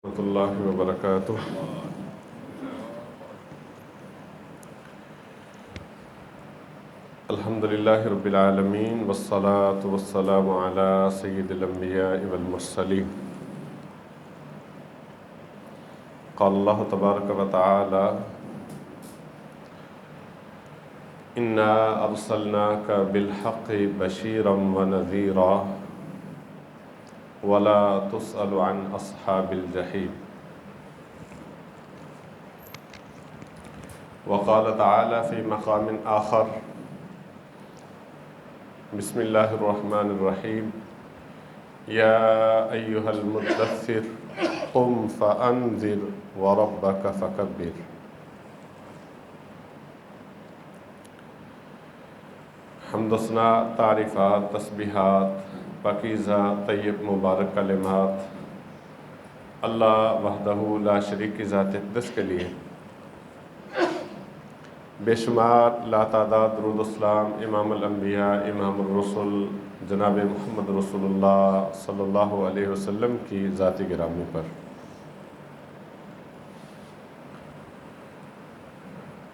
ورحمۃ اللہ وبرکاتہ۔ الحمد للہ رب العالمین والصلاة والسلام علی سید الانبیاء والمرسلین۔ قال اللہ تبارک و تعالی: انا ارسلناک بالحق بشیرا ونذیرا ولا تسأل عن اصحاب الجحیم۔ وقال تعالی فی مقام آخر: بسم اللہ الرحمن الرحیم، یا ایہا المدثر قم فانذر وربک فکبر۔ حمد و ثنا، تعریفات، تسبیحات، پاکیزہ طیب مبارک کلمات اللہ وحدہ لا شریک کی ذات اقدس کے لیے بے شمار لاتعداد درود و سلام امام الانبیاء امام الرسل جناب محمد رسول اللہ صلی اللہ علیہ وسلم کی ذاتی گرامی پر۔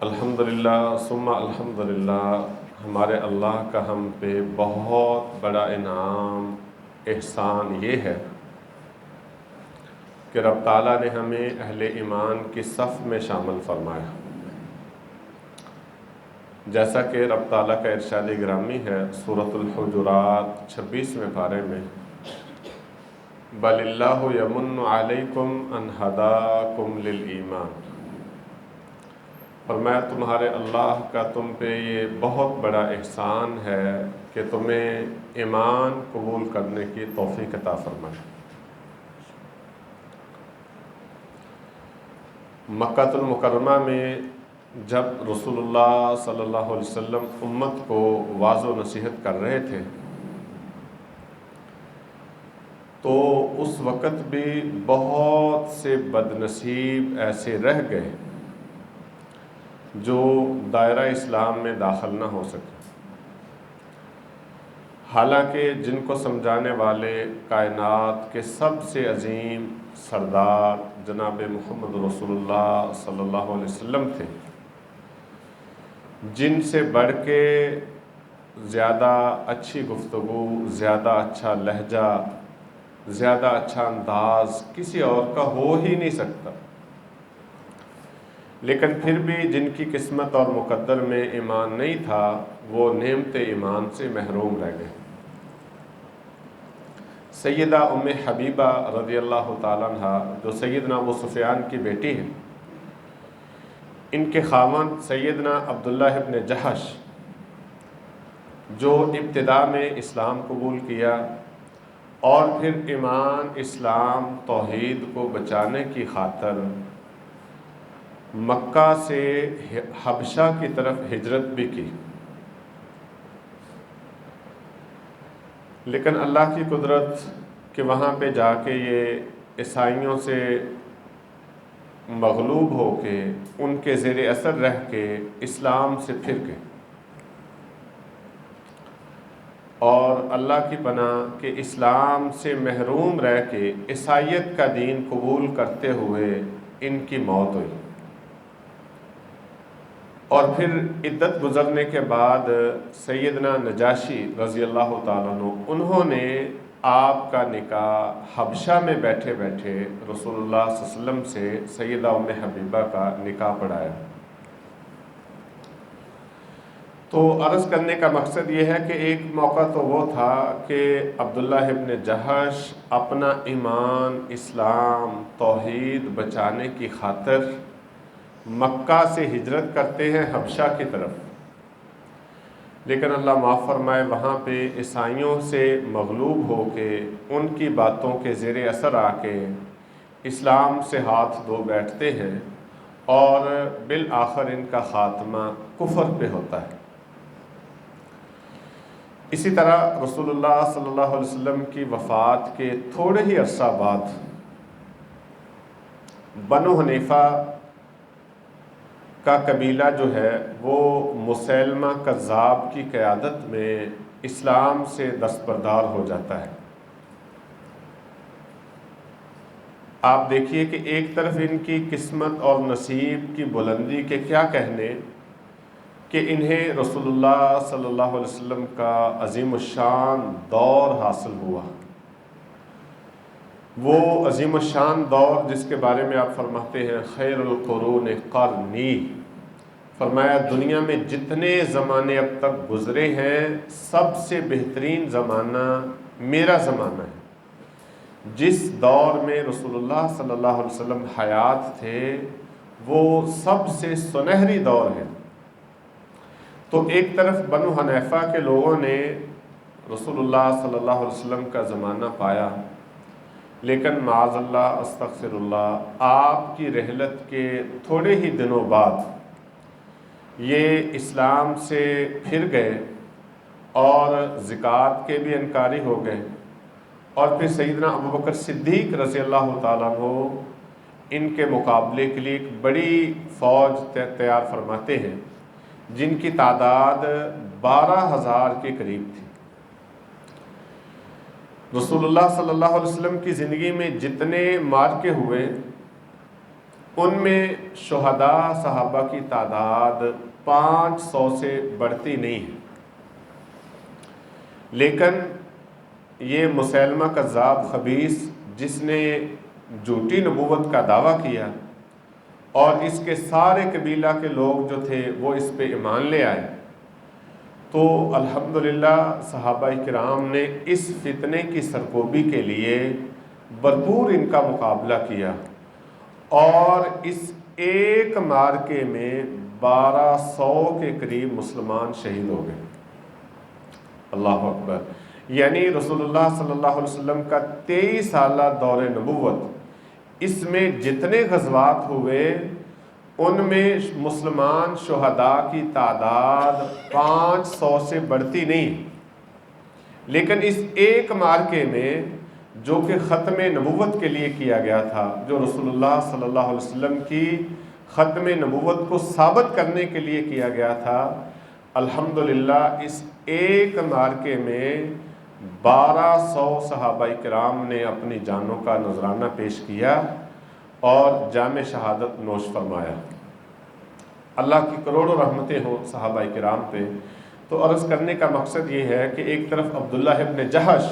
الحمدللہ ثم الحمدللہ، ہمارے اللہ کا ہم پہ بہت بڑا انعام احسان یہ ہے کہ رب تعالیٰ نے ہمیں اہل ایمان کی صف میں شامل فرمایا۔ جیسا کہ رب تعالیٰ کا ارشاد گرامی ہے سورۃ الحجرات 26ویں پارے میں: بل اللہ یمن علیکم ان ہداکم للایمان۔ فرمایا تمہارے اللہ کا تم پہ یہ بہت بڑا احسان ہے کہ تمہیں ایمان قبول کرنے کی توفیق عطا فرمائے۔ مکہ المکرمہ میں جب رسول اللہ صلی اللہ علیہ وسلم امت کو واعظ و نصیحت کر رہے تھے تو اس وقت بھی بہت سے بد نصیب ایسے رہ گئے جو دائرہ اسلام میں داخل نہ ہو سکے، حالانکہ جن کو سمجھانے والے کائنات کے سب سے عظیم سردار جناب محمد رسول اللہ صلی اللہ علیہ وسلم تھے، جن سے بڑھ کے زیادہ اچھی گفتگو، زیادہ اچھا لہجہ، زیادہ اچھا انداز کسی اور کا ہو ہی نہیں سکتا، لیکن پھر بھی جن کی قسمت اور مقدر میں ایمان نہیں تھا وہ نعمت ایمان سے محروم رہ گئے۔ سیدہ ام حبیبہ رضی اللہ تعالیٰ عنہ جو سیدنا ابو سفیان کی بیٹی ہیں، ان کے خاوند سیدنا عبداللہ ابن جہش جو ابتدا میں اسلام قبول کیا اور پھر ایمان، اسلام، توحید کو بچانے کی خاطر مکہ سے حبشہ کی طرف ہجرت بھی کی، لیکن اللہ کی قدرت کہ وہاں پہ جا کے یہ عیسائیوں سے مغلوب ہو کے ان کے زیر اثر رہ کے اسلام سے پھر گئے، اور اللہ کی پناہ کہ اسلام سے محروم رہ کے عیسائیت کا دین قبول کرتے ہوئے ان کی موت ہوئی، اور پھر عدت گزرنے کے بعد سیدنا نجاشی رضی اللہ تعالیٰ عنہ انہوں نے آپ کا نکاح حبشہ میں بیٹھے بیٹھے رسول اللہ صلی اللہ علیہ وسلم سے سیدہ ام حبیبہ کا نکاح پڑھایا۔ تو عرض کرنے کا مقصد یہ ہے کہ ایک موقع تو وہ تھا کہ عبداللہ ابن جہش اپنا ایمان، اسلام، توحید بچانے کی خاطر مکہ سے ہجرت کرتے ہیں حبشہ کی طرف، لیکن اللہ معاف فرمائے وہاں پہ عیسائیوں سے مغلوب ہو کے ان کی باتوں کے زیر اثر آ کے اسلام سے ہاتھ دھو بیٹھتے ہیں، اور بالآخر ان کا خاتمہ کفر پہ ہوتا ہے۔ اسی طرح رسول اللہ صلی اللہ علیہ وسلم کی وفات کے تھوڑے ہی عرصہ بعد بنو حنیفہ کا قبیلہ جو ہے وہ مسیلمہ کذاب کی قیادت میں اسلام سے دستبردار ہو جاتا ہے۔ آپ دیکھیے کہ ایک طرف ان کی قسمت اور نصیب کی بلندی کے کیا کہنے کہ انہیں رسول اللہ صلی اللہ علیہ وسلم کا عظیم الشان دور حاصل ہوا۔ وہ عظیم الشان دور جس کے بارے میں آپ فرماتے ہیں خیر القرون قرنی، فرمایا دنیا میں جتنے زمانے اب تک گزرے ہیں سب سے بہترین زمانہ میرا زمانہ ہے۔ جس دور میں رسول اللہ صلی اللہ علیہ وسلم حیات تھے وہ سب سے سنہری دور ہے۔ تو ایک طرف بنو حنیفہ کے لوگوں نے رسول اللہ صلی اللہ علیہ وسلم کا زمانہ پایا، لیکن معاذ اللہ استغفر اللہ آپ کی رحلت کے تھوڑے ہی دنوں بعد یہ اسلام سے پھر گئے اور زکوٰۃ کے بھی انکاری ہو گئے، اور پھر سیدنا ابوبکر صدیق رضی اللہ تعالیٰ عنہ ان کے مقابلے کے لیے ایک بڑی فوج تیار فرماتے ہیں جن کی تعداد 12,000 کے قریب تھی۔ رسول اللہ صلی اللہ علیہ وسلم کی زندگی میں جتنے معرکے ہوئے ان میں شہداء صحابہ کی تعداد 500 سے بڑھتی نہیں ہے، لیکن یہ مسیلمہ کذاب خبیث جس نے جھوٹی نبوت کا دعویٰ کیا اور اس کے سارے قبیلہ کے لوگ جو تھے وہ اس پہ ایمان لے آئے، تو الحمدللہ صحابہ کرام نے اس فتنے کی سرکوبی کے لیے بھرپور ان کا مقابلہ کیا، اور اس ایک معرکے میں 1200 کے قریب مسلمان شہید ہو گئے۔ اللہ اکبر! یعنی رسول اللہ صلی اللہ علیہ وسلم کا 23 سالہ دور نبوت، اس میں جتنے غزوات ہوئے ان میں مسلمان شہداء کی تعداد 500 سے بڑھتی نہیں، لیکن اس ایک معرکے میں جو کہ ختم نبوت کے لیے کیا گیا تھا، جو رسول اللہ صلی اللہ علیہ وسلم کی ختم نبوت کو ثابت کرنے کے لیے کیا گیا تھا، الحمدللہ اس ایک معرکے میں 1200 صحابہ کرام نے اپنی جانوں کا نذرانہ پیش کیا اور جام شہادت نوش فرمایا۔ اللہ کی کروڑوں رحمتیں ہوں صحابہ کرام پہ۔ تو عرض کرنے کا مقصد یہ ہے کہ ایک طرف عبداللہ ابن جہش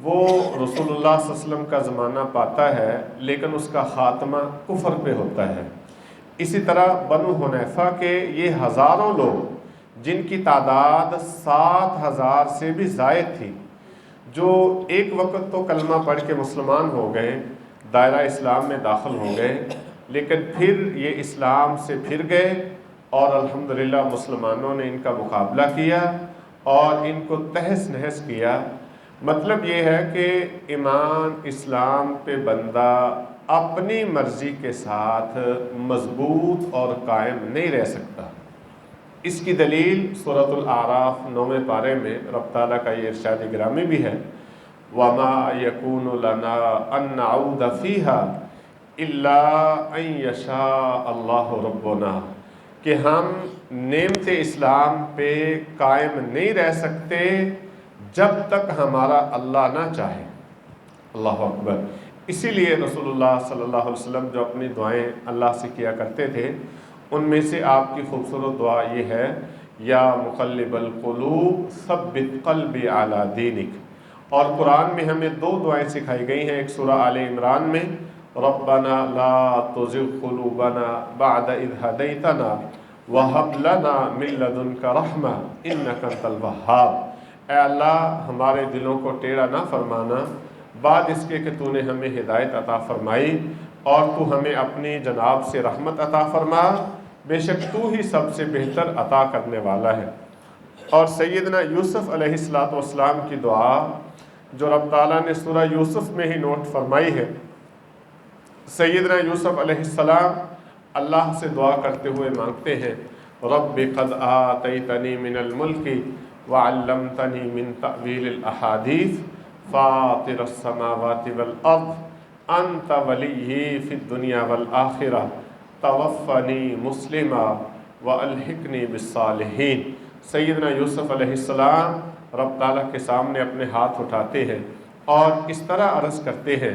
وہ رسول اللہ صلی اللہ علیہ وسلم کا زمانہ پاتا ہے لیکن اس کا خاتمہ کفر پہ ہوتا ہے۔ اسی طرح بنو حنیفہ کے یہ ہزاروں لوگ جن کی تعداد 7,000 سے بھی زائد تھی، جو ایک وقت تو کلمہ پڑھ کے مسلمان ہو گئے، دائرہ اسلام میں داخل ہو گئے، لیکن پھر یہ اسلام سے پھر گئے اور الحمدللہ مسلمانوں نے ان کا مقابلہ کیا اور ان کو تہس نہس کیا۔ مطلب یہ ہے کہ ایمان اسلام پہ بندہ اپنی مرضی کے ساتھ مضبوط اور قائم نہیں رہ سکتا۔ اس کی دلیل سورۃ الاعراف 9ویں پارے میں رب تعالیٰ کا یہ ارشاد گرامی بھی ہے، وَمَا يَكُونُ لَنَا أَن نَعُودَ فِيهَا إِلَّا أَن يَشَاءَ اللَّهُ رَبُّنَا، کہ ہم نعمت اسلام پہ قائم نہیں رہ سکتے جب تک ہمارا اللہ نہ چاہے۔ اللہ اکبر! اسی لیے رسول اللہ صلی اللہ علیہ وسلم جو اپنی دعائیں اللہ سے کیا کرتے تھے ان میں سے آپ کی خوبصورت دعا یہ ہے، یا مقلب القلوب ثبت قلبی علی دینک۔ اور قرآن میں ہمیں 2 دعائیں سکھائی گئی ہیں، ایک سورہ آل عمران میں ربنا لا تزغ قلوبنا بعد اذ ہدیتنا وہب لنا من لدنک رحمہ انک انت الوہاب، اے اللہ ہمارے دلوں کو ٹیڑھا نہ فرمانا بعد اس کے کہ تو نے ہمیں ہدایت عطا فرمائی، اور تو ہمیں اپنی جناب سے رحمت عطا فرما، بے شک تو ہی سب سے بہتر عطا کرنے والا ہے۔ اور سیدنا یوسف علیہ السلام کی دعا جو رب تعالیٰ نے سورہ یوسف میں ہی نوٹ فرمائی ہے، سیدنا یوسف علیہ السلام اللہ سے دعا کرتے ہوئے مانگتے ہیں، رب قد آتیتنی من الملک وعلمتنی من تأویل الاحادیث فاطر السماوات والارض انت ولی فی الدنیا والآخرہ توفنی مسلما والحقنی بالصالحین۔ سیدنا یوسف علیہ السلام رب تعالیٰ کے سامنے اپنے ہاتھ اٹھاتے ہیں اور اس طرح عرض کرتے ہیں،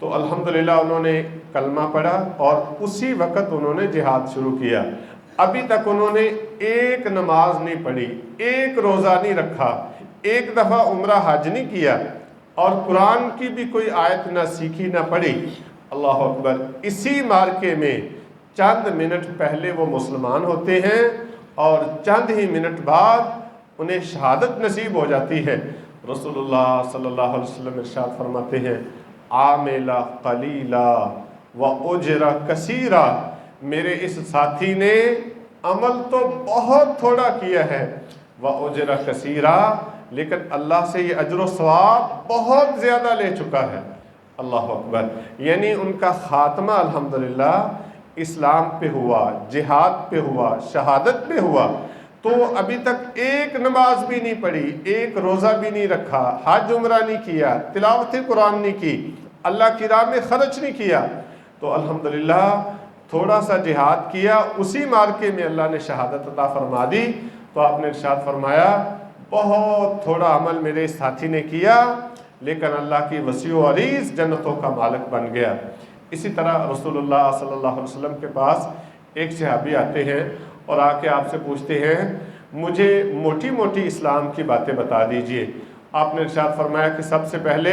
تو الحمدللہ انہوں نے کلمہ پڑھا اور اسی وقت انہوں نے جہاد شروع کیا۔ ابھی تک انہوں نے ایک نماز نہیں پڑھی، ایک روزہ نہیں رکھا، ایک دفعہ عمرہ حج نہیں کیا، اور قرآن کی بھی کوئی آیت نہ سیکھی نہ پڑھی۔ اللہ اکبر۔ اسی مارکے میں چند منٹ پہلے وہ مسلمان ہوتے ہیں اور چند ہی منٹ بعد انہیں شہادت نصیب ہو جاتی ہے۔ رسول اللہ صلی اللہ علیہ وسلم ارشاد فرماتے ہیں، عامل قلیلا و اجر کثیرا، میرے اس ساتھی نے عمل تو بہت تھوڑا کیا ہے، و اجر کثیرا، لیکن اللہ سے یہ اجر و ثواب بہت زیادہ لے چکا ہے۔ اللہ اکبر۔ یعنی ان کا خاتمہ الحمدللہ اسلام پہ ہوا، جہاد پہ ہوا، شہادت پہ ہوا۔ تو ابھی تک ایک نماز بھی نہیں پڑھی، ایک روزہ بھی نہیں رکھا، حج عمرہ نہیں کیا، تلاوت قرآن نہیں کی، اللہ کی راہ میں خرچ نہیں کیا، تو الحمدللہ تھوڑا سا جہاد کیا، اسی مارکے میں اللہ نے شہادت عطا فرما دی۔ تو آپ نے ارشاد فرمایا، بہت تھوڑا عمل میرے ساتھی نے کیا لیکن اللہ کی وسیع و عریض جنتوں کا مالک بن گیا۔ اسی طرح رسول اللہ صلی اللہ علیہ وسلم کے پاس ایک صحابی آتے ہیں اور آ کے آپ سے پوچھتے ہیں، مجھے موٹی موٹی اسلام کی باتیں بتا دیجئے۔ آپ نے ارشاد فرمایا کہ سب سے پہلے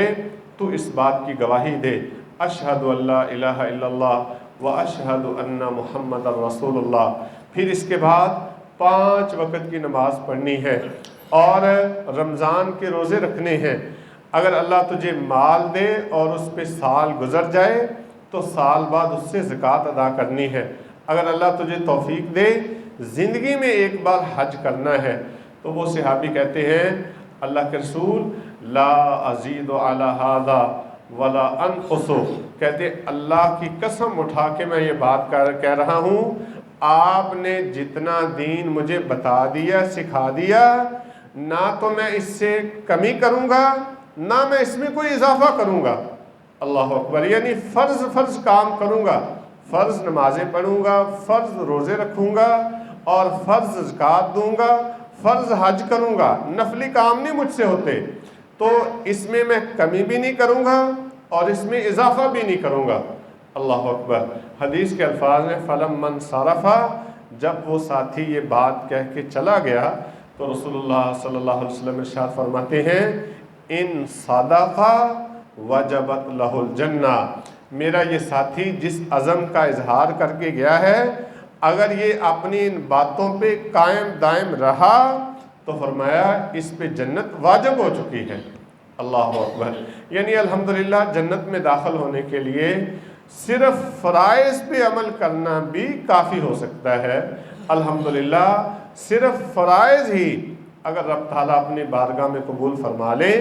تو اس بات کی گواہی دے، اشہد اللہ الہ الا اللہ و اشہد ان محمد رسول اللہ۔ پھر اس کے بعد 5 وقت کی نماز پڑھنی ہے اور رمضان کے روزے رکھنے ہیں۔ اگر اللہ تجھے مال دے اور اس پہ سال گزر جائے تو سال بعد اس سے زکوٰۃ ادا کرنی ہے۔ اگر اللہ تجھے توفیق دے زندگی میں ایک بار حج کرنا ہے، تو وہ صحابی کہتے ہیں، اللہ کے رسول لا ازید علی ھذا ولا انقص، کہتے اللہ کی قسم اٹھا کے میں یہ بات کہہ رہا ہوں، آپ نے جتنا دین مجھے بتا دیا، سکھا دیا، نہ تو میں اس سے کمی کروں گا نہ میں اس میں کوئی اضافہ کروں گا۔ اللہ اکبر۔ یعنی فرض کام کروں گا، فرض نمازیں پڑھوں گا، فرض روزے رکھوں گا اور فرض زکوٰۃ دوں گا، فرض حج کروں گا، نفلی کام نہیں مجھ سے ہوتے، تو اس میں کمی بھی نہیں کروں گا اور اس میں اضافہ بھی نہیں کروں گا۔ اللہ اکبر۔ حدیث کے الفاظ میں فَلَمَّا انصَرَفَ، جب وہ ساتھی یہ بات کہہ کے چلا گیا تو رسول اللہ صلی اللہ علیہ وسلم ارشاد فرماتے ہیں، ان صدق وجبت لہ الجنہ، میرا یہ ساتھی جس عزم کا اظہار کر کے گیا ہے، اگر یہ اپنی ان باتوں پہ قائم دائم رہا تو فرمایا اس پہ جنت واجب ہو چکی ہے۔ اللہ اکبر۔ یعنی الحمدللہ جنت میں داخل ہونے کے لیے صرف فرائض پہ عمل کرنا بھی کافی ہو سکتا ہے۔ الحمدللہ صرف فرائض ہی اگر رب تعالیٰ اپنی بارگاہ میں قبول فرما لے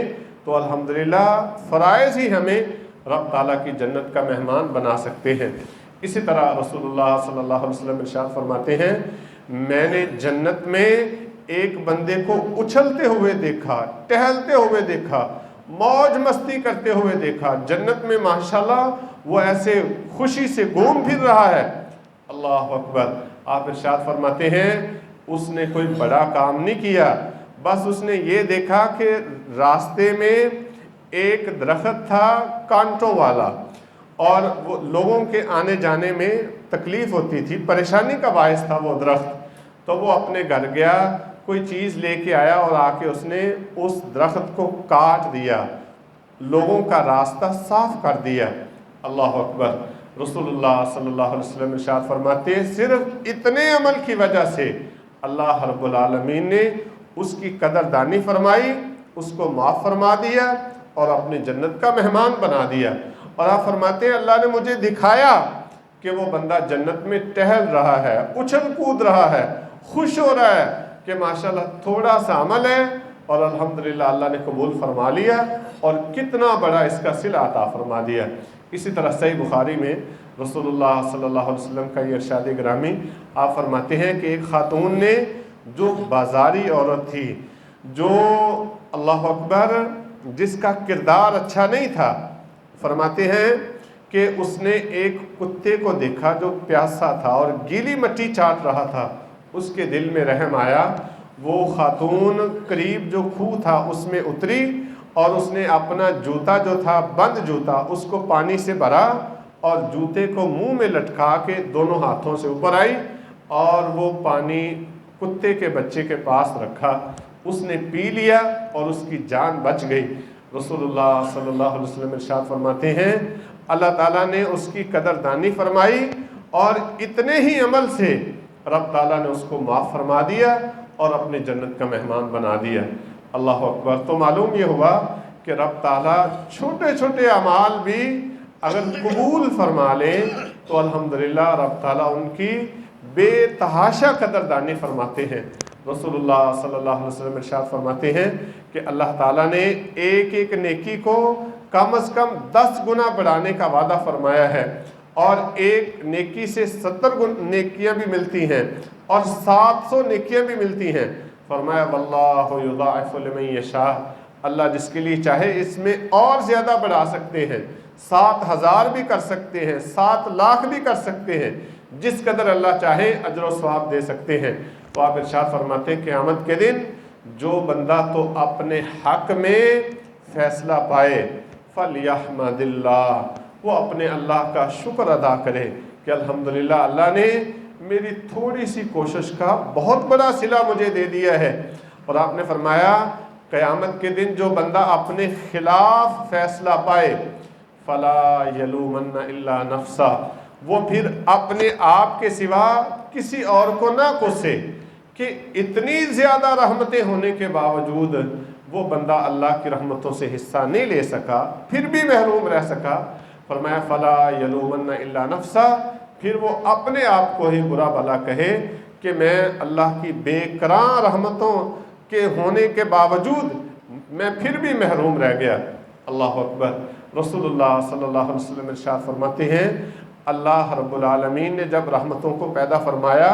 تو الحمدللہ فرائض ہی ہمیں رب تعالیٰ کی جنت کا مہمان بنا سکتے ہیں۔ اسی طرح رسول اللہ صلی اللہ علیہ وسلم ارشاد فرماتے ہیں، میں نے جنت میں ایک بندے کو اچھلتے ہوئے دیکھا، ٹہلتے ہوئے دیکھا، موج مستی کرتے ہوئے دیکھا، جنت میں ماشاءاللہ وہ ایسے خوشی سے گھوم پھر رہا ہے۔ اللہ اکبر۔ آپ ارشاد فرماتے ہیں، اس نے کوئی بڑا کام نہیں کیا، بس اس نے یہ دیکھا کہ راستے میں ایک درخت تھا کانٹوں والا اور وہ لوگوں کے آنے جانے میں تکلیف ہوتی تھی، پریشانی کا باعث تھا وہ درخت، تو وہ اپنے گھر گیا، کوئی چیز لے کے آیا اور آ کے اس نے اس درخت کو کاٹ دیا، لوگوں کا راستہ صاف کر دیا۔ اللہ اکبر۔ رسول اللہ صلی اللہ علیہ وسلم ارشاد فرماتے ہیں، صرف اتنے عمل کی وجہ سے اللہ رب العالمین نے اس کی قدردانی فرمائی، اس کو معاف فرما دیا اور اپنی جنت کا مہمان بنا دیا۔ اور آپ فرماتے ہیں، اللہ نے مجھے دکھایا کہ وہ بندہ جنت میں ٹہل رہا ہے، اچھل کود رہا ہے، خوش ہو رہا ہے کہ ماشاءاللہ تھوڑا سا عمل ہے اور الحمدللہ اللہ نے قبول فرما لیا اور کتنا بڑا اس کا صلہ عطا فرما دیا۔ اسی طرح صحیح بخاری میں رسول اللہ صلی اللہ علیہ وسلم کا یہ ارشاد گرامی، آپ فرماتے ہیں کہ ایک خاتون نے جو بازاری عورت تھی، جو اللہ اکبر جس کا کردار اچھا نہیں تھا، فرماتے ہیں کہ اس نے ایک کتے کو دیکھا جو پیاسا تھا اور گیلی مٹی چاٹ رہا تھا، اس کے دل میں رحم آیا، وہ خاتون قریب جو کھو تھا اس میں اتری اور اس نے اپنا جوتا جو تھا بند جوتا اس کو پانی سے بھرا اور جوتے کو منہ میں لٹکا کے دونوں ہاتھوں سے اوپر آئی اور وہ پانی کتے کے بچے کے پاس رکھا، اس نے پی لیا اور اس کی جان بچ گئی۔ رسول اللہ صلی اللہ علیہ وسلم ارشاد فرماتے ہیں اللہ تعالیٰ نے اس کی قدردانی فرمائی اور اتنے ہی عمل سے رب تعالیٰ نے اس کو معاف فرما دیا اور اپنی جنت کا مہمان بنا دیا۔ اللہ اکبر۔ تو معلوم یہ ہوا کہ رب تعالیٰ چھوٹے چھوٹے اعمال بھی اگر قبول فرما لیں تو الحمدللہ رب تعالیٰ ان کی بے تحاشا قدردانی فرماتے ہیں۔ رسول اللہ صلی اللہ علیہ وسلم ارشاد فرماتے ہیں کہ اللہ تعالیٰ نے ایک ایک نیکی کو کم از کم 10 گنا بڑھانے کا وعدہ فرمایا ہے، اور ایک نیکی سے 70 نیکیاں بھی ملتی ہیں اور 700 نیکیاں بھی ملتی ہیں۔ فرمایا واللہ یضاعف لمن یشاء، اللہ جس کے لیے چاہے اس میں اور زیادہ بڑھا سکتے ہیں، 7,000 بھی کر سکتے ہیں، 7 لاکھ بھی کر سکتے ہیں، جس قدر اللہ چاہے اجر و ثواب دے سکتے ہیں۔ تو آپ ارشاد فرماتے ہیں قیامت کے دن جو بندہ تو اپنے حق میں فیصلہ پائے فَلْيَحْمَدِ اللَّهِ، وہ اپنے اللہ کا شکر ادا کرے کہ الحمدللہ اللہ نے میری تھوڑی سی کوشش کا بہت بڑا صلہ مجھے دے دیا ہے۔ اور آپ نے فرمایا قیامت کے دن جو بندہ اپنے خلاف فیصلہ پائے فَلَا يَلُومَنَّ إِلَّا نَفْسَهُ، وہ پھر اپنے آپ کے سوا کسی اور کو نہ کوسے کہ اتنی زیادہ رحمتیں ہونے کے باوجود وہ بندہ اللہ کی رحمتوں سے حصہ نہیں لے سکا، پھر بھی محروم رہ سکا۔ فرمایا فَلَا يَلُومَنَّ إِلَّا نَفْسَهُ، پھر وہ اپنے آپ کو ہی برا بھلا کہے کہ میں اللہ کی بے کراں رحمتوں کے ہونے کے باوجود میں پھر بھی محروم رہ گیا۔ اللہ اکبر۔ رسول اللہ صلی اللہ علیہ وسلم ارشاد فرماتے ہیں اللہ رب العالمین نے جب رحمتوں کو پیدا فرمایا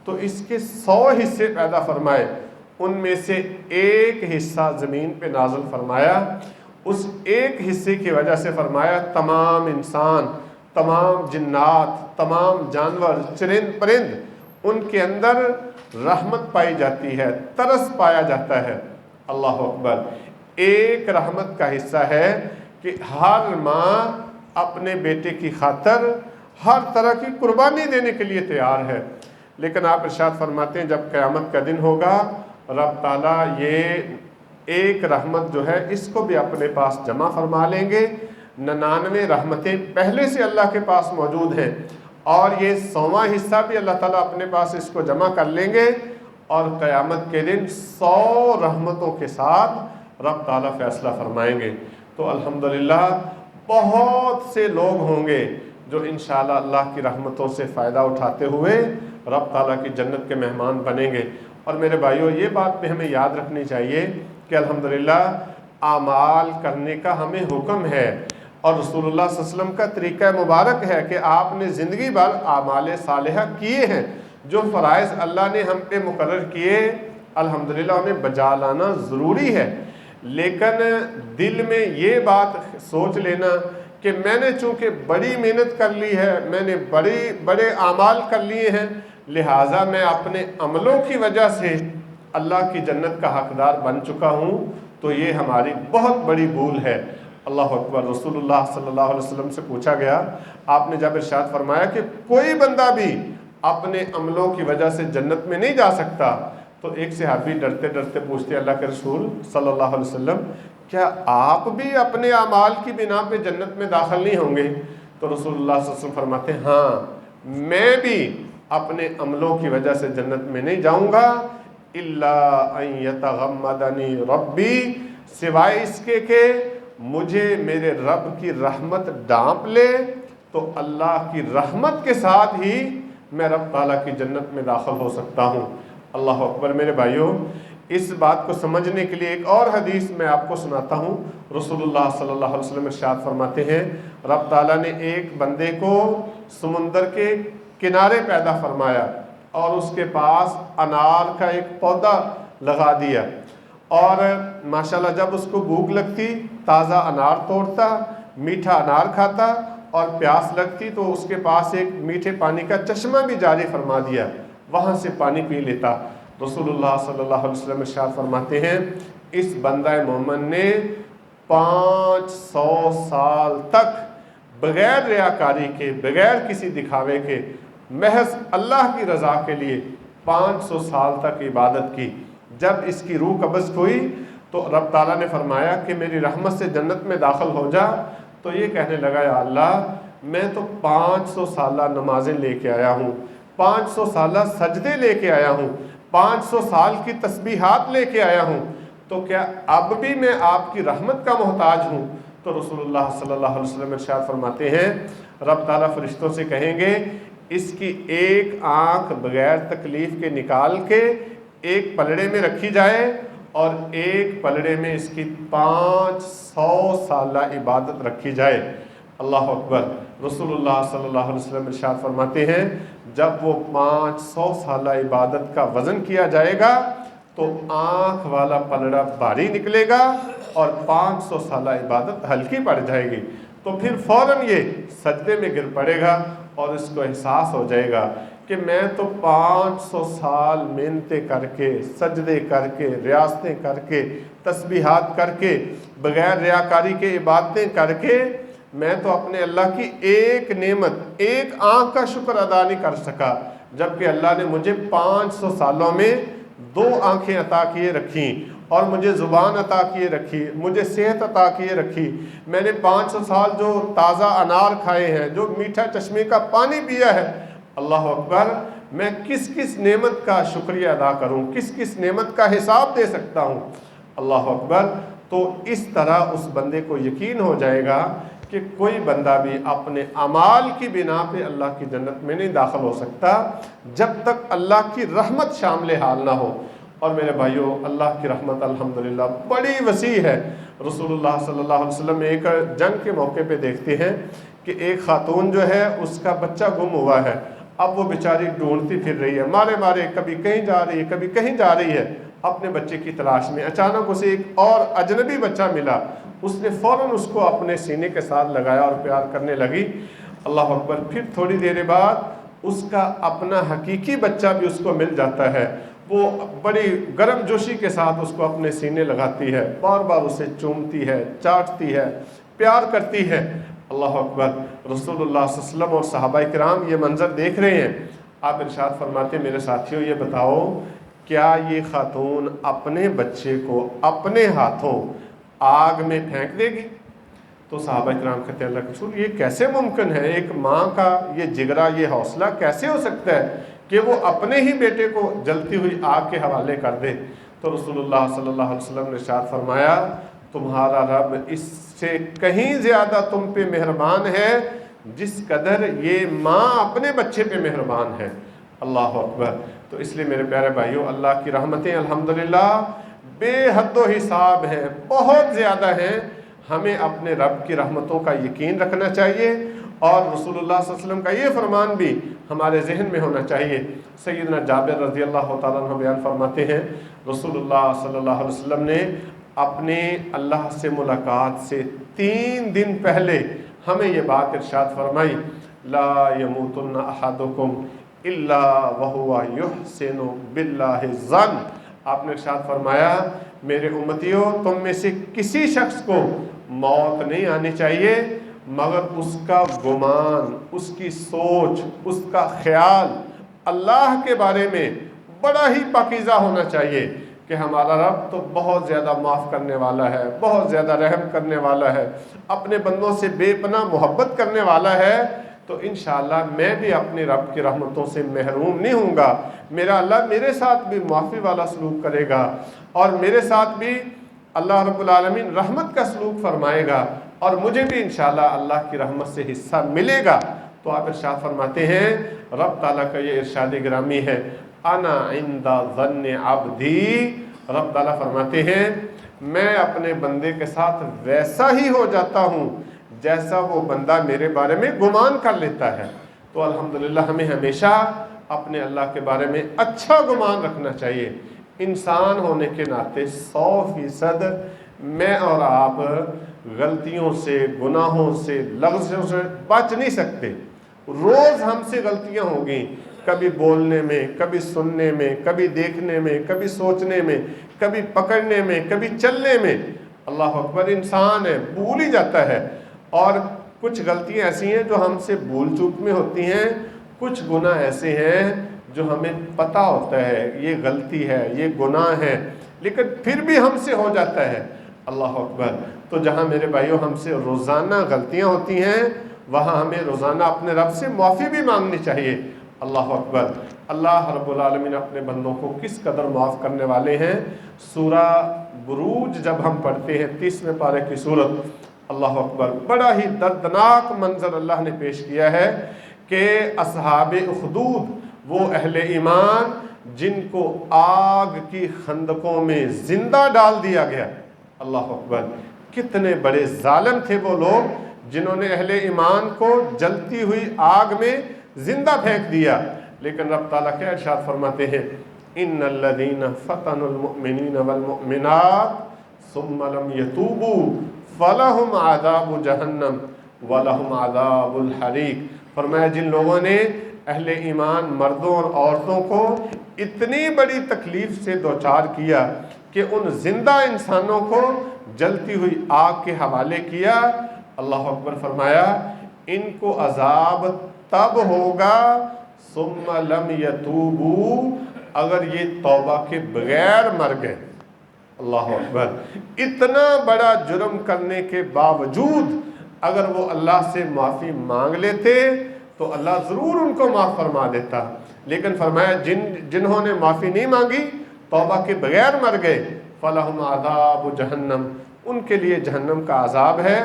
تو اس کے 100 حصے پیدا فرمائے، ان میں سے ایک حصہ زمین پہ نازل فرمایا، اس ایک حصے کی وجہ سے فرمایا تمام انسان، تمام جنات، تمام جانور، چرند پرند، ان کے اندر رحمت پائی جاتی ہے، ترس پایا جاتا ہے۔ اللہ اکبر۔ ایک رحمت کا حصہ ہے کہ ہر ماں اپنے بیٹے کی خاطر ہر طرح کی قربانی دینے کے لیے تیار ہے، لیکن آپ ارشاد فرماتے ہیں جب قیامت کا دن ہوگا رب تعالیٰ یہ ایک رحمت جو ہے اس کو بھی اپنے پاس جمع فرما لیں گے، 99 رحمتیں پہلے سے اللہ کے پاس موجود ہیں، اور یہ 100واں حصہ بھی اللہ تعالیٰ اپنے پاس اس کو جمع کر لیں گے، اور قیامت کے دن 100 رحمتوں کے ساتھ رب تعالیٰ فیصلہ فرمائیں گے۔ تو الحمدللہ بہت سے لوگ ہوں گے جو انشاءاللہ اللہ کی رحمتوں سے فائدہ اٹھاتے ہوئے رب تعالیٰ کی جنت کے مہمان بنیں گے۔ اور میرے بھائیوں یہ بات بھی ہمیں یاد رکھنی چاہیے کہ الحمدللہ اعمال کرنے کا ہمیں حکم ہے، اور رسول اللہ صلی اللہ علیہ وسلم کا طریقہ مبارک ہے کہ آپ نے زندگی بھر اعمال صالحہ کیے ہیں، جو فرائض اللہ نے ہم پہ مقرر کیے الحمدللہ انہیں بجا لانا ضروری ہے، لیکن دل میں یہ بات سوچ لینا کہ میں نے چونکہ بڑی محنت کر لی ہے، میں نے بڑے اعمال کر لیے ہیں، لہٰذا میں اپنے عملوں کی وجہ سے اللہ کی جنت کا حقدار بن چکا ہوں، تو یہ ہماری بہت بڑی بھول ہے۔ اللہ اکبر۔ رسول اللہ صلی اللہ علیہ وسلم سے پوچھا گیا، آپ نے جب ارشاد فرمایا کہ کوئی بندہ بھی اپنے عملوں کی وجہ سے جنت میں نہیں جا سکتا، تو ایک صحابی ڈرتے ڈرتے پوچھتے اللہ کے رسول صلی اللہ علیہ وسلم کیا آپ بھی اپنے اعمال کی بنا پہ جنت میں داخل نہیں ہوں گے؟ تو رسول اللہ صلی اللہ علیہ وسلم فرماتے ہیں ہاں میں بھی اپنے عملوں کی وجہ سے جنت میں نہیں جاؤں گا، الا ان یتغمدنی ربی، سوائے اس کے کہ مجھے میرے رب کی رحمت ڈانپ لے، تو اللہ کی رحمت کے ساتھ ہی میں رب تعالیٰ کی جنت میں داخل ہو سکتا ہوں۔ اللہ اکبر۔ میرے بھائیوں اس بات کو سمجھنے کے لیے ایک اور حدیث میں آپ کو سناتا ہوں۔ رسول اللہ صلی اللہ علیہ وسلم ارشاد فرماتے ہیں رب تعالیٰ نے ایک بندے کو سمندر کے کنارے پیدا فرمایا اور اس کے پاس انار کا ایک پودا لگا دیا، اور ماشاءاللہ جب اس کو بھوک لگتی تازہ انار توڑتا، میٹھا انار کھاتا، اور پیاس لگتی تو اس کے پاس ایک میٹھے پانی کا چشمہ بھی جاری فرما دیا، وہاں سے پانی پی لیتا۔ رسول اللہ صلی اللہ علیہ وسلم ارشاد فرماتے ہیں اس بندہ مومن نے 500 سال تک بغیر ریاکاری کے، بغیر کسی دکھاوے کے، محض اللہ کی رضا کے لیے 500 سال تک عبادت کی۔ جب اس کی روح قبض ہوئی تو رب تعالیٰ نے فرمایا کہ میری رحمت سے جنت میں داخل ہو جا۔ تو یہ کہنے لگا یا اللہ میں تو 500 سالہ نمازیں لے کے آیا ہوں، 500 سالہ سجدے لے کے آیا ہوں، 500 سال کی تسبیحات لے کے آیا ہوں، تو کیا اب بھی میں آپ کی رحمت کا محتاج ہوں؟ تو رسول اللہ صلی اللہ علیہ وسلم ارشاد فرماتے ہیں رب تعالیٰ فرشتوں سے کہیں گے اس کی ایک آنکھ بغیر تکلیف کے نکال کے ایک پلڑے میں رکھی جائے اور ایک پلڑے میں اس کی 500 سالہ عبادت رکھی جائے۔ اللہ اکبر۔ رسول اللہ صلی اللہ علیہ وسلم ارشاد فرماتے ہیں جب وہ 500 سالہ عبادت کا وزن کیا جائے گا تو آنکھ والا پلڑا بھاری نکلے گا اور 500 سالہ عبادت ہلکی پڑ جائے گی۔ تو پھر فوراً یہ سجدے میں گر پڑے گا اور اس کو احساس ہو جائے گا کہ میں تو 500 سال محنتیں کر کے، سجدے کر کے، ریاستیں کر کے، تسبیحات کر کے، بغیر ریاکاری کے عبادتیں کر کے میں تو اپنے اللہ کی ایک نعمت، ایک آنکھ کا شکر ادا نہیں کر سکا، جبکہ اللہ نے مجھے 500 سالوں میں 2 آنکھیں عطا کیے رکھی اور مجھے زبان عطا کیے رکھی، مجھے صحت عطا کیے رکھی، میں نے 500 سال جو تازہ انار کھائے ہیں، جو میٹھا چشمے کا پانی پیا ہے۔ اللہ اکبر۔ میں کس کس نعمت کا شکریہ ادا کروں، کس کس نعمت کا حساب دے سکتا ہوں۔ اللہ اکبر۔ تو اس طرح اس بندے کو یقین ہو جائے گا کہ کوئی بندہ بھی اپنے اعمال کی بنا پہ اللہ کی جنت میں نہیں داخل ہو سکتا جب تک اللہ کی رحمت شامل حال نہ ہو۔ اور میرے بھائیوں اللہ کی رحمت الحمدللہ بڑی وسیع ہے۔ رسول اللہ صلی اللہ علیہ وسلم ایک جنگ کے موقع پہ دیکھتے ہیں کہ ایک خاتون جو ہے اس کا بچہ گم ہوا ہے، اب وہ بیچاری ڈھونڈتی پھر رہی ہے، مارے مارے کبھی کہیں جا رہی ہے کبھی کہیں جا رہی ہے اپنے بچے کی تلاش میں۔ اچانک اسے ایک اور اجنبی بچہ ملا، اس نے فوراً اس کو اپنے سینے کے ساتھ لگایا اور پیار کرنے لگی۔ اللہ اکبر۔ پھر تھوڑی دیر بعد اس کا اپنا حقیقی بچہ بھی اس کو مل جاتا ہے، وہ بڑی گرم جوشی کے ساتھ اس کو اپنے سینے لگاتی ہے، بار بار اسے چومتی ہے، چاٹتی ہے، پیار کرتی ہے۔ اللہ اکبر۔ رسول اللہ صلی اللہ علیہ وسلم اور صحابہ کرام یہ منظر دیکھ رہے ہیں۔ آپ ارشاد فرماتے ہیں میرے ساتھیوں یہ بتاؤ کیا یہ خاتون اپنے بچے کو اپنے ہاتھوں آگ میں پھینک دے گی؟ تو صحابہ کرام کہتے ہیں اللہ کے رسول یہ کیسے ممکن ہے، ایک ماں کا یہ جگرا، یہ حوصلہ کیسے ہو سکتا ہے کہ وہ اپنے ہی بیٹے کو جلتی ہوئی آگ کے حوالے کر دے؟ تو رسول اللہ صلی اللہ علیہ وسلم نے ارشاد فرمایا تمہارا رب اس سے کہیں زیادہ تم پہ مہربان ہے جس قدر یہ ماں اپنے بچے پہ مہربان ہے۔ اللہ اکبر۔ تو اس لیے میرے پیارے بھائیوں اللہ کی رحمتیں الحمدللہ بے حد و حساب ہیں، بہت زیادہ ہیں۔ ہمیں اپنے رب کی رحمتوں کا یقین رکھنا چاہیے اور رسول اللہ صلی اللہ علیہ وسلم کا یہ فرمان بھی ہمارے ذہن میں ہونا چاہیے۔ سیدنا جابر رضی اللہ تعالیٰ عنہ بیان فرماتے ہیں رسول اللہ صلی اللہ علیہ وسلم نے اپنے اللہ سے ملاقات سے 3 دن پہلے ہمیں یہ بات ارشاد فرمائی لا یموتن احدکم الا وہو یحسن باللہ الظن۔ آپ نے ارشاد فرمایا میرے امتیوں تم میں سے کسی شخص کو موت نہیں آنی چاہیے مگر اس کا گمان، اس کی سوچ، اس کا خیال اللہ کے بارے میں بڑا ہی پاکیزہ ہونا چاہیے کہ ہمارا رب تو بہت زیادہ معاف کرنے والا ہے، بہت زیادہ رحم کرنے والا ہے، اپنے بندوں سے بے پناہ محبت کرنے والا ہے۔ تو انشاءاللہ میں بھی اپنے رب کی رحمتوں سے محروم نہیں ہوں گا، میرا اللہ میرے ساتھ بھی معافی والا سلوک کرے گا اور میرے ساتھ بھی اللہ رب العالمین رحمت کا سلوک فرمائے گا اور مجھے بھی انشاءاللہ اللہ کی رحمت سے حصہ ملے گا۔ تو آپ ارشاد فرماتے ہیں رب تعالیٰ کا یہ ارشاد گرامی ہے انا عند ظن عبدی۔ رب تعالیٰ فرماتے ہیں میں اپنے بندے کے ساتھ ویسا ہی ہو جاتا ہوں جیسا وہ بندہ میرے بارے میں گمان کر لیتا ہے۔ تو الحمدللہ ہمیں ہمیشہ اپنے اللہ کے بارے میں اچھا گمان رکھنا چاہیے۔ انسان ہونے کے ناطے 100% میں اور آپ غلطیوں سے، گناہوں سے، لغزشوں سے بچ نہیں سکتے۔ روز ہم سے غلطیاں ہوگی، کبھی بولنے میں، کبھی سننے میں، کبھی دیکھنے میں، کبھی سوچنے میں، کبھی پکڑنے میں، کبھی چلنے میں۔ اللہ اکبر، انسان ہے، بھول ہی جاتا ہے، اور کچھ غلطیاں ایسی ہیں جو ہم سے بھول چوک میں ہوتی ہیں، کچھ گناہ ایسے ہیں جو ہمیں پتہ ہوتا ہے یہ غلطی ہے، یہ گناہ ہے، لیکن پھر بھی ہم سے ہو جاتا ہے۔ اللہ اکبر۔ تو جہاں میرے بھائیوں ہم سے روزانہ غلطیاں ہوتی ہیں، وہاں ہمیں روزانہ اپنے رب سے معافی بھی مانگنی چاہیے۔ اللہ اکبر۔ اللہ رب العالمین اپنے بندوں کو کس قدر معاف کرنے والے ہیں۔ سورہ بروج جب ہم پڑھتے ہیں 30ویں پارے کی سورت، اللہ اکبر، بڑا ہی دردناک منظر اللہ نے پیش کیا ہے کہ اصحاب اخدود، وہ اہل ایمان جن کو آگ کی خندقوں میں زندہ ڈال دیا گیا۔ اللہ اکبر، کتنے بڑے ظالم تھے وہ لوگ جنہوں نے اہل ایمان کو جلتی ہوئی آگ میں زندہ پھینک دیا۔ لیکن رب تعالیٰ کیا ارشاد فرماتے ہیں، ان الذین فتنوا المؤمنین والمؤمنات ثم لم یتوبوا فلہم عذاب جہنم ولہم عذاب الحریق۔ فرمایا جن لوگوں نے اہل ایمان مردوں اور عورتوں کو اتنی بڑی تکلیف سے دوچار کیا کہ ان زندہ انسانوں کو جلتی ہوئی آگ کے حوالے کیا، اللہ اکبر، فرمایا ان کو عذاب تب ہوگا ثم لم یتوبوا، اگر یہ توبہ کے بغیر مر گئے۔ اللہ اکبر، اتنا بڑا جرم کرنے کے باوجود اگر وہ اللہ سے معافی مانگ لیتے تو اللہ ضرور ان کو معاف فرما دیتا، لیکن فرمایا جنہوں نے معافی نہیں مانگی، توبہ کے بغیر مر گئے، فَلَهُمْ عَذَابُ جہنم، ان کے لیے جہنم کا عذاب ہے،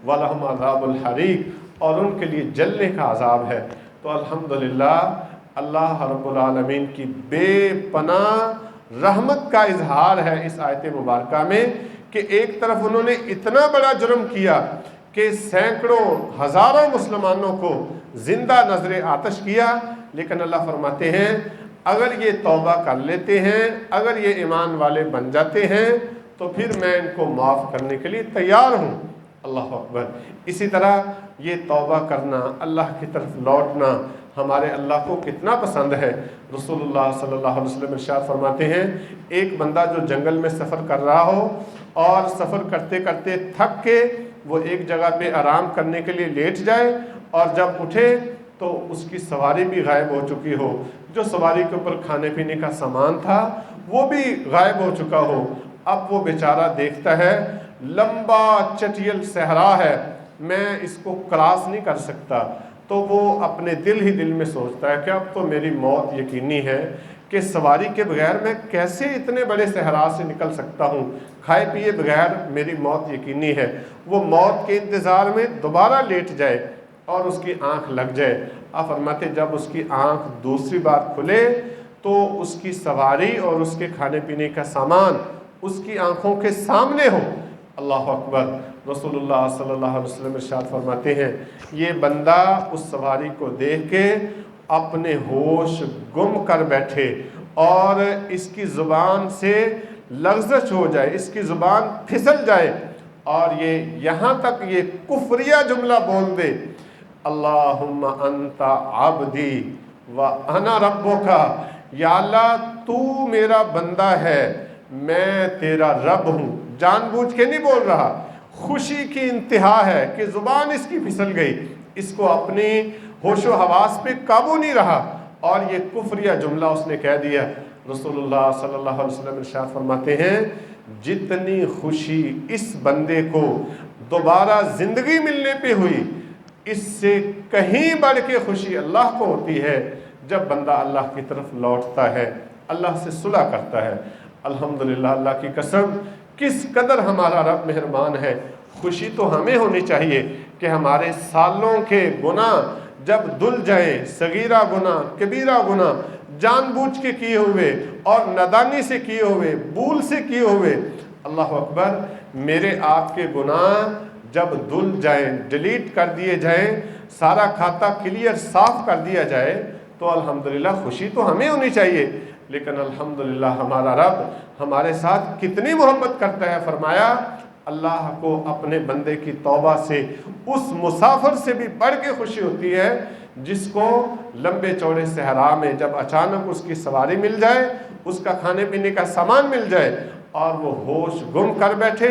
وَلَهُمْ عَذَابُ الْحَرِيقِ، اور ان کے لیے جلنے کا عذاب ہے۔ تو الحمدللہ اللہ رب العالمین کی بے پناہ رحمت کا اظہار ہے اس آیت مبارکہ میں کہ ایک طرف انہوں نے اتنا بڑا جرم کیا کہ سینکڑوں ہزاروں مسلمانوں کو زندہ نظر آتش کیا، لیکن اللہ فرماتے ہیں اگر یہ توبہ کر لیتے ہیں، اگر یہ ایمان والے بن جاتے ہیں تو پھر میں ان کو معاف کرنے کے لیے تیار ہوں۔ اللہ اکبر۔ اسی طرح یہ توبہ کرنا، اللہ کی طرف لوٹنا ہمارے اللہ کو کتنا پسند ہے۔ رسول اللہ صلی اللہ علیہ وسلم ارشاد فرماتے ہیں ایک بندہ جو جنگل میں سفر کر رہا ہو اور سفر کرتے کرتے تھک کے وہ ایک جگہ پہ آرام کرنے کے لیے لیٹ جائے، اور جب اٹھے تو اس کی سواری بھی غائب ہو چکی ہو، جو سواری کے اوپر کھانے پینے کا سامان تھا وہ بھی غائب ہو چکا ہو، اب وہ بیچارہ دیکھتا ہے لمبا چٹیل صحرا ہے، میں اس کو کراس نہیں کر سکتا، تو وہ اپنے دل ہی دل میں سوچتا ہے کہ اب تو میری موت یقینی ہے کہ سواری کے بغیر میں کیسے اتنے بڑے صحرا سے نکل سکتا ہوں، کھائے پیے بغیر میری موت یقینی ہے۔ وہ موت کے انتظار میں دوبارہ لیٹ جائے اور اس کی آنکھ لگ جائے۔ آپ فرماتے جب اس کی آنکھ دوسری بار کھلے تو اس کی سواری اور اس کے کھانے پینے کا سامان اس کی آنکھوں کے سامنے ہو۔ اللہ اکبر۔ رسول اللہ صلی اللہ علیہ وسلم ارشاد فرماتے ہیں یہ بندہ اس سواری کو دیکھ کے اپنے ہوش گم کر بیٹھے اور اس کی زبان سے لغزش ہو جائے، اس کی زبان پھسل جائے اور یہ یہاں تک یہ کفریہ جملہ بول دے، اللہم انت عبدی وانا ربک، یا اللہ تو میرا بندہ ہے، میں تیرا رب ہوں۔ جان بوجھ کے نہیں بول رہا، خوشی کی انتہا ہے کہ زبان اس کی پھسل گئی، اس کو اپنی ہوش و حواس پہ قابو نہیں رہا اور یہ کفریہ جملہ اس نے کہہ دیا۔ رسول اللہ صلی اللہ علیہ وسلم ارشاد فرماتے ہیں جتنی خوشی اس بندے کو دوبارہ زندگی ملنے پہ ہوئی، اس سے کہیں بڑھ کے خوشی اللہ کو ہوتی ہے جب بندہ اللہ کی طرف لوٹتا ہے، اللہ سے صلح کرتا ہے۔ الحمدللہ، اللہ کی قسم کس قدر ہمارا رب مہربان ہے۔ خوشی تو ہمیں ہونی چاہیے کہ ہمارے سالوں کے گناہ جب دھل جائیں، صغیرہ گناہ، کبیرہ گناہ، جان بوجھ کے کیے ہوئے اور نادانی سے کیے ہوئے، بھول سے کیے ہوئے، اللہ اکبر، میرے آپ کے گناہ جب دھل جائیں، ڈیلیٹ کر دیے جائیں، سارا کھاتا کلیئر صاف کر دیا جائے تو الحمدللہ خوشی تو ہمیں ہونی چاہیے۔ لیکن الحمدللہ ہمارا رب ہمارے ساتھ کتنی محبت کرتا ہے۔ فرمایا اللہ کو اپنے بندے کی توبہ سے اس مسافر سے بھی بڑھ کے خوشی ہوتی ہے جس کو لمبے چوڑے صحرا میں جب اچانک اس کی سواری مل جائے، اس کا کھانے پینے کا سامان مل جائے اور وہ ہوش گم کر بیٹھے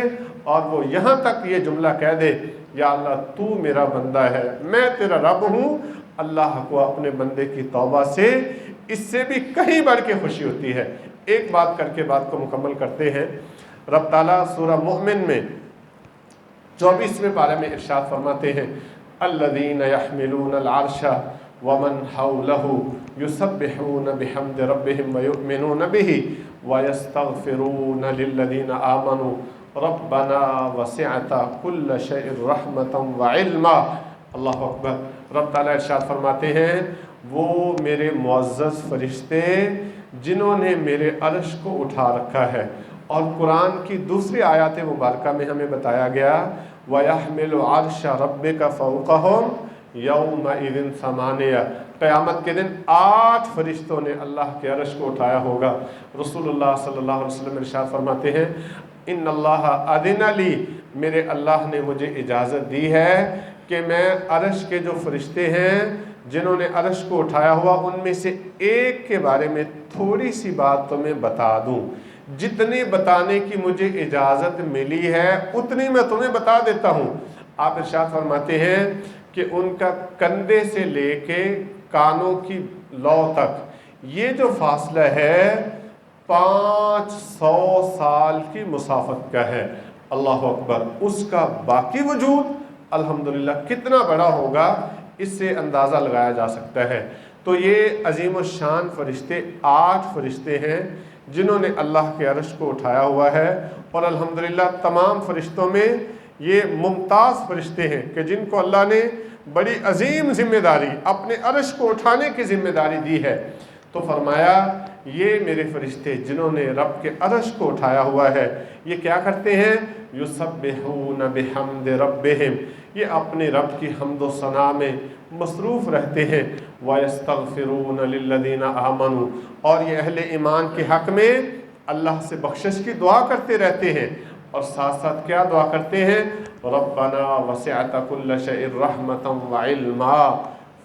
اور وہ یہاں تک یہ جملہ کہہ دے یا اللہ تو میرا بندہ ہے، میں تیرا رب ہوں، اللہ کو اپنے بندے کی توبہ سے اس سے بھی کہیں بڑھ کے خوشی ہوتی ہے۔ ایک بات کر کے بات کو مکمل کرتے ہیں۔ رب تعالیٰ سورہ مومن میں 24ویں پارے میں ارشاد فرماتے ہیں الذین یحملون العرش ومن حولہ یسبحون بحمد ربہم ویؤمنون بہ ویستغفرون للذین آمنوا ربنا وسعت کل شیء رحمتا وعلما۔ اللہ اکبر۔ رب تعالیٰ ارشاد فرماتے ہیں وہ میرے معزز فرشتے جنہوں نے میرے عرش کو اٹھا رکھا ہے، اور قرآن کی دوسری آیات مبارکہ میں ہمیں بتایا گیا وَيَحْمِلُ عَرْشَ رَبِّكَ فَوْقَهُمْ يَوْمَئِذٍ ثَمَانِيَةٌ، قیامت کے دن 8 فرشتوں نے اللہ کے عرش کو اٹھایا ہوگا۔ رسول اللہ صلی اللہ علیہ وسلم ارشاد فرماتے ہیں ان اللہ اذن لی، میرے اللہ نے مجھے اجازت دی ہے کہ میں عرش کے جو فرشتے ہیں جنہوں نے عرش کو اٹھایا ہوا ان میں سے ایک کے بارے میں تھوڑی سی بات تمہیں بتا دوں، جتنی بتانے کی مجھے اجازت ملی ہے اتنی میں تمہیں بتا دیتا ہوں۔ آپ ارشاد فرماتے ہیں کہ ان کا کندھے سے لے کے کانوں کی لو تک یہ جو فاصلہ ہے 500 سال کی مسافت کا ہے۔ اللہ اکبر۔ اس کا باقی وجود الحمدللہ کتنا بڑا ہوگا اس سے اندازہ لگایا جا سکتا ہے۔ تو یہ عظیم الشان فرشتے 8 فرشتے ہیں جنہوں نے اللہ کے عرش کو اٹھایا ہوا ہے، اور الحمدللہ تمام فرشتوں میں یہ ممتاز فرشتے ہیں کہ جن کو اللہ نے بڑی عظیم ذمہ داری اپنے عرش کو اٹھانے کی ذمہ داری دی ہے۔ تو فرمایا یہ میرے فرشتے جنہوں نے رب کے عرش کو اٹھایا ہوا ہے یہ کیا کرتے ہیں یسبحون بحمد ربہم، یہ اپنے رب کی حمد و ثنا میں مصروف رہتے ہیں، وَيَسْتَغْفِرُونَ لِلَّذِينَ آمَنُوا، اور یہ اہل ایمان کے حق میں اللہ سے بخشش کی دعا کرتے رہتے ہیں، اور ساتھ ساتھ کیا دعا کرتے ہیں رَبَّنَا وَسِعْتَ كُلَّ شَيْءٍ رَحْمَةً وَعِلْمًا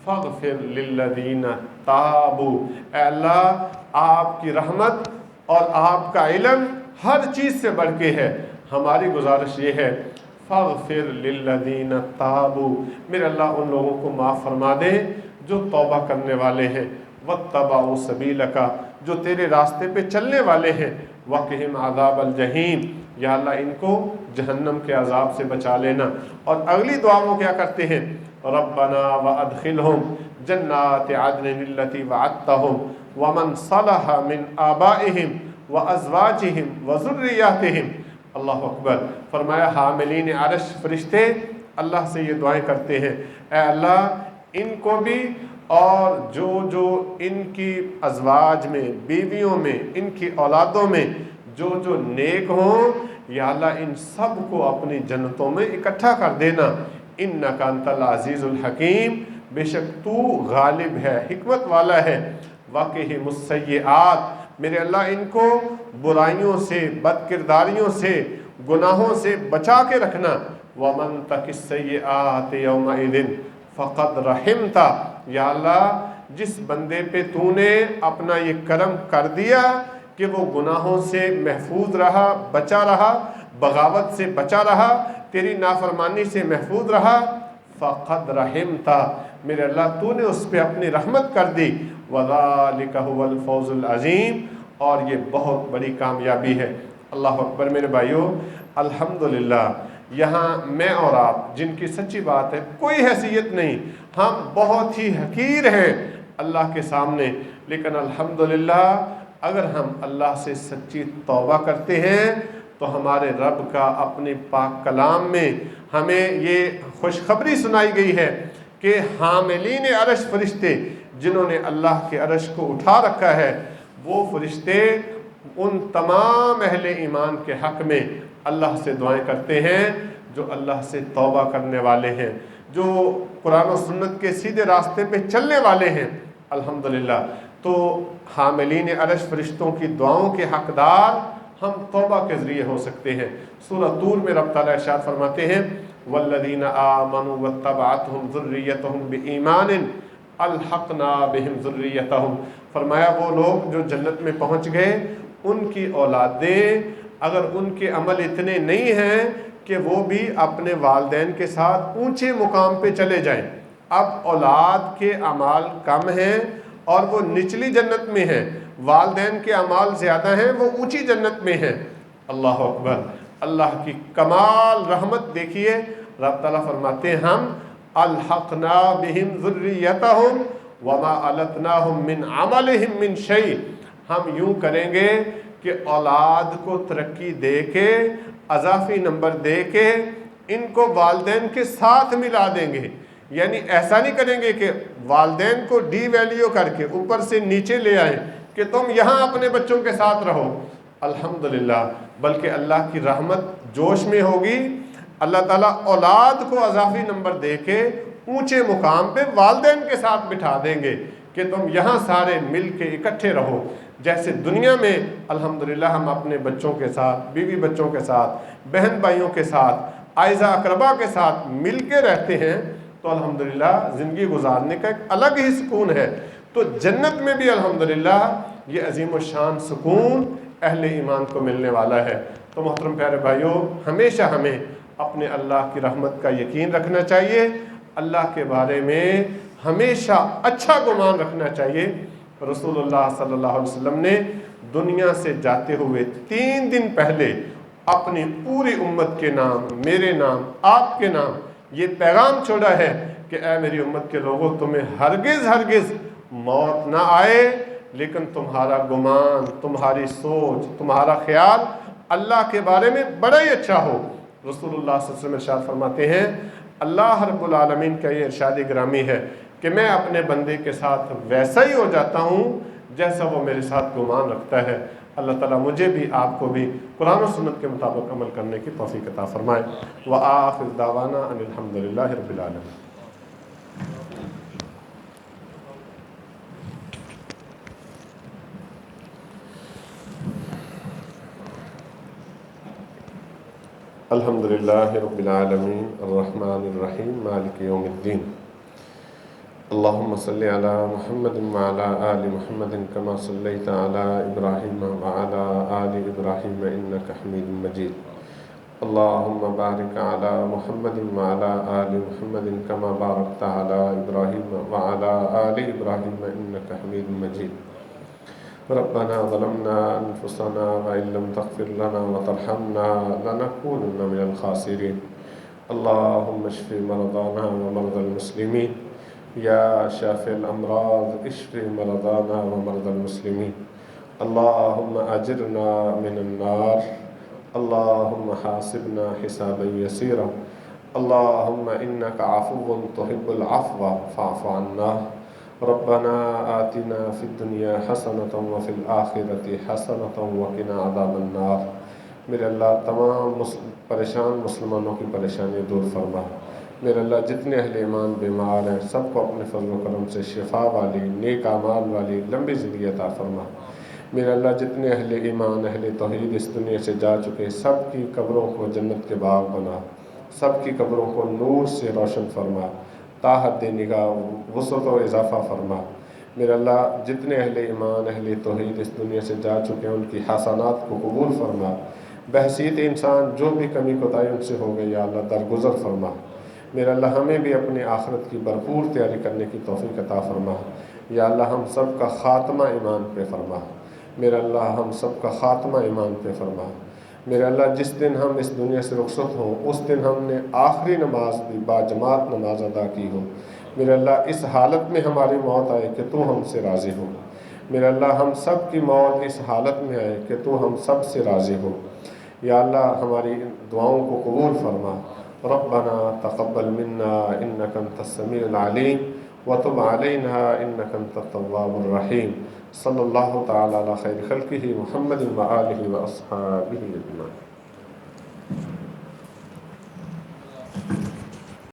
فَاغْفِرْ لِلَّذِينَ تَابُوا، اے اللہ آپ کی رحمت اور آپ کا علم ہر چیز سے بڑھ کے ہے، ہماری گزارش یہ ہے فَاغْفِرْ لِلَّذِينَ تَابُوا، میرے اللہ ان لوگوں کو معاف فرما دے جو توبہ کرنے والے ہیں، وَاتَّبَعُوا سَبِيلَكَ، جو تیرے راستے پہ چلنے والے ہیں، وَقِهِمْ عَذَابَ الْجَحِيمِ، یا اللہ ان کو جہنم کے عذاب سے بچا لینا۔ اور اگلی دعا وہ کیا کرتے ہیں رَبَّنَا وَأَدْخِلْهُمْ جَنَّاتِ عَدْنٍ الَّتِي وَعَدتَّهُمْ وَمَنْ صَلَحَ مِنْ آبَائِهِمْ وَأَزْوَاجِهِمْ وَذُرِّيَّاتِهِمْ۔ اللہ اکبر۔ فرمایا حاملین عرش فرشتے اللہ سے یہ دعائیں کرتے ہیں اے اللہ ان کو بھی اور جو ان کی ازواج میں، بیویوں میں، ان کی اولادوں میں جو نیک ہوں یا اللہ ان سب کو اپنی جنتوں میں اکٹھا کر دینا۔ انک انت العزیز الحکیم، بے شک تو غالب ہے، حکمت والا ہے۔ وقہم السیئات، میرے اللہ ان کو برائیوں سے، بد کرداریوں سے، گناہوں سے بچا کے رکھنا۔ ومن تق السیئات یومئذ فقد رحمتا، یا اللہ جس بندے پہ تو نے اپنا یہ کرم کر دیا کہ وہ گناہوں سے محفوظ رہا، بچا رہا، بغاوت سے بچا رہا، تیری نافرمانی سے محفوظ رہا، فقد رحمتا، میرے اللہ تو نے اس پہ اپنی رحمت کر دی۔ وذالک هو الفوز العظیم، اور یہ بہت بڑی کامیابی ہے۔ اللہ اکبر۔ میرے بھائیو الحمدللہ یہاں میں اور آپ جن کی سچی بات ہے کوئی حیثیت نہیں، ہم بہت ہی حقیر ہیں اللہ کے سامنے، لیکن الحمدللہ اگر ہم اللہ سے سچی توبہ کرتے ہیں تو ہمارے رب کا اپنے پاک کلام میں ہمیں یہ خوشخبری سنائی گئی ہے کہ حاملین عرش فرشتے جنہوں نے اللہ کے عرش کو اٹھا رکھا ہے، وہ فرشتے ان تمام اہل ایمان کے حق میں اللہ سے دعائیں کرتے ہیں جو اللہ سے توبہ کرنے والے ہیں، جو قرآن و سنت کے سیدھے راستے پہ چلنے والے ہیں۔ الحمدللہ تو حاملین عرش فرشتوں کی دعاؤں کے حقدار ہم توبہ کے ذریعے ہو سکتے ہیں۔ سورہ طور میں رب تعالیٰ ارشاد فرماتے ہیں والذین آمنوا واتبعتهم ذریتهم بایمان الحقنا بهم ذریتهم، فرمایا وہ لوگ جو جنت میں پہنچ گئے ان کی اولادیں اگر ان کے عمل اتنے نہیں ہیں کہ وہ بھی اپنے والدین کے ساتھ اونچے مقام پہ چلے جائیں۔ اب اولاد کے اعمال کم ہیں اور وہ نچلی جنت میں ہیں، والدین کے اعمال زیادہ ہیں، وہ اونچی جنت میں ہیں۔ اللہ اکبر، اللہ کی کمال رحمت دیکھیے، رب تعالیٰ فرماتے ہیں ہم الحقنا بہم ذریتہم وما علتناہم من عملہم من شیء، ہم یوں کریں گے کہ اولاد کو ترقی دے کے، اضافی نمبر دے کے ان کو والدین کے ساتھ ملا دیں گے۔ یعنی ایسا نہیں کریں گے کہ والدین کو ڈی ویلیو کر کے اوپر سے نیچے لے آئیں کہ تم یہاں اپنے بچوں کے ساتھ رہو، الحمدللہ، بلکہ اللہ کی رحمت جوش میں ہوگی، اللہ تعالیٰ اولاد کو اضافی نمبر دے کے اونچے مقام پہ والدین کے ساتھ بٹھا دیں گے کہ تم یہاں سارے مل کے اکٹھے رہو۔ جیسے دنیا میں الحمدللہ ہم اپنے بچوں کے ساتھ، بیوی بچوں کے ساتھ، بہن بھائیوں کے ساتھ، اعزا اقربا کے ساتھ مل کے رہتے ہیں، تو الحمدللہ زندگی گزارنے کا ایک الگ ہی سکون ہے۔ تو جنت میں بھی الحمدللہ یہ عظیم الشان سکون اہل ایمان کو ملنے والا ہے۔ تو محترم پیارے بھائیوں، ہمیشہ ہمیں اپنے اللہ کی رحمت کا یقین رکھنا چاہیے، اللہ کے بارے میں ہمیشہ اچھا گمان رکھنا چاہیے۔ رسول اللہ صلی اللہ علیہ وسلم نے دنیا سے جاتے ہوئے 3 دن پہلے اپنی پوری امت کے نام، میرے نام، آپ کے نام یہ پیغام چھوڑا ہے کہ اے میری امت کے لوگوں، تمہیں ہرگز موت نہ آئے، لیکن تمہارا گمان، تمہاری سوچ، تمہارا خیال اللہ کے بارے میں بڑا ہی اچھا ہو۔ رسول اللہ صلی اللہ علیہ وسلم ارشاد فرماتے ہیں، اللہ رب العالمین کا یہ ارشاد گرامی ہے کہ میں اپنے بندے کے ساتھ ویسا ہی ہو جاتا ہوں جیسا وہ میرے ساتھ گمان رکھتا ہے۔ اللہ تعالیٰ مجھے بھی، آپ کو بھی قرآن و سنت کے مطابق عمل کرنے کی توفیق عطا فرمائے۔ وآخر دعوانا ان الحمدللہ رب العالمین۔ الحمدللہ رب العالمین الرحمن الرحیم مالک یوم الدین۔ اللہم صلی علی محمد وعلی آل محمد کما صلیت علی ابراہیم وعلی آل ابراہیم انک حمید مجید۔ اللہم بارک علی محمد وعلی آل محمد کما بارکت علی ابراہیم وعلی آل ابراہیم انک حمید مجید۔ ربنا ظلمنا انفسنا وإن لم تغفر لنا وترحمنا لنكونن من الخاسرين۔ اللهم اشف مرضانا ومرضى المسلمين، یا شافی الامراض اشف مرضانا ومرضى المسلمين۔ اللهم اجرنا من النار، اللهم حاسبنا حسابا يسيرا، اللهم انك عفو تحب العفو فاعف عنا۔ ربنا آتنا في الدنيا حسنة وفي الآخرة حسنة وقنا عذاب النار۔ میرے اللہ تمام پریشان مسلمانوں کی پریشانی دور فرما۔ میرے اللہ جتنے اہل ایمان بیمار ہیں سب کو اپنے فضل و کرم سے شفا والی، نیک اعمال والی لمبی زندگی عطا فرما۔ میرے اللہ جتنے اہل ایمان، اہل توحید اس دنیا سے جا چکے سب کی قبروں کو جنت کے باغ بنا، سب کی قبروں کو نور سے روشن فرما، تا حد نگاہ وسعت و اضافہ فرما۔ میرے اللہ جتنے اہل ایمان، اہل توحید اس دنیا سے جا چکے ہیں ان کی حسنات کو قبول فرما۔ بحیثیت انسان جو بھی کمی کوتاہی ان سے ہو گئی یا اللہ درگزر فرما۔ میرا اللہ ہمیں بھی اپنے آخرت کی بھرپور تیاری کرنے کی توفیق عطا فرما۔ یا اللہ ہم سب کا خاتمہ ایمان پہ فرما۔ میرا اللہ ہم سب کا خاتمہ ایمان پہ فرما۔ میرا اللہ جس دن ہم اس دنیا سے رخصت ہوں اس دن ہم نے آخری نماز بھی باجماعت نماز ادا کی ہو۔ میرا اللہ اس حالت میں ہماری موت آئے کہ تو ہم سے راضی ہو۔ میرا اللہ ہم سب کی موت اس حالت میں آئے کہ تو ہم سب سے راضی ہو۔ یا اللہ ہماری دعاؤں کو قبول فرما۔ ربنا تقبل منا انك انت السميع العليم وتب علينا انك انت التواب الرحيم۔ صلی اللہ تعالی علی خیر خلقہ محمد وآلہ واصحابہ اجمعین۔